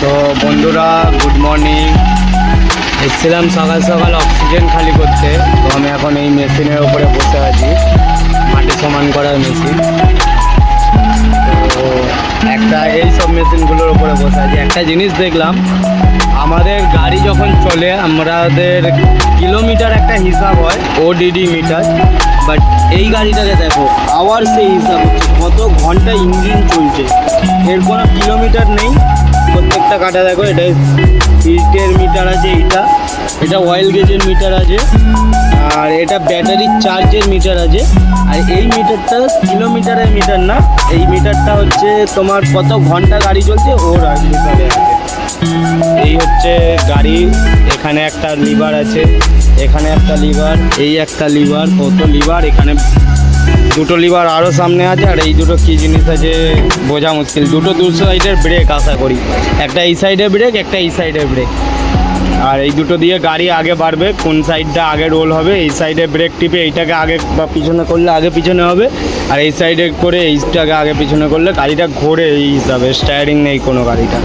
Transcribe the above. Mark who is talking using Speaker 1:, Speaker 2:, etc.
Speaker 1: তো বন্ধুরা good morning. এসেছিলাম সকাল সকাল অক্সিজেন খালি করতে। তো আমি এখন এই মেশিনের উপরে বসে আছি, মাটি সমান করার মেশিন। তো একটা এই সব মেশিনগুলোর উপরে বসে আছি। একটা জিনিস দেখলাম, আমাদের গাড়ি যখন চলে আমাদের কিলোমিটার একটা হিসাব হয়, ওডিডি মিটার। বাট এই গাড়িটাকে দেখো, আওয়ার সেই হিসাব হচ্ছে কত ঘন্টা ইঞ্জিন চলছে, এর কোনো কিলোমিটার নেই। প্রত্যেকটা কাটা দেখো, এটা স্পিডের মিটার আছে, এটা অয়েল গেজের মিটার আছে, আর এটা ব্যাটারির চার্জের মিটার আছে। আর এই মিটারটা কিলোমিটারের মিটার না, এই মিটারটা হচ্ছে তোমার কত ঘন্টা গাড়ি চলছে ওর হিসাবে আছে। এই হচ্ছে গাড়ি, এখানে একটা লিভার আছে, এখানে একটা লিভার, এই একটা লিভার, কত লিভার, এখানে দুটো লিভার আরও সামনে আছে। আর এই দুটো কী জিনিস আছে বোঝা মুশকিল। দু সাইডের ব্রেক আশা করি, একটা এই সাইডের ব্রেক, একটা এই সাইডের ব্রেক। আর এই দুটো দিয়ে গাড়ি আগে বাড়বে, কোন সাইডটা আগে রোল হবে। এই সাইডে ব্রেক টিপে এইটাকে আগে বা পিছনে করলে আগে পিছনে হবে, আর এই সাইডে করে এইটাকে আগে পিছনে করলে গাড়িটা ঘোরে। এই হিসাবে স্টায়ারিং নেই কোনো গাড়িটা।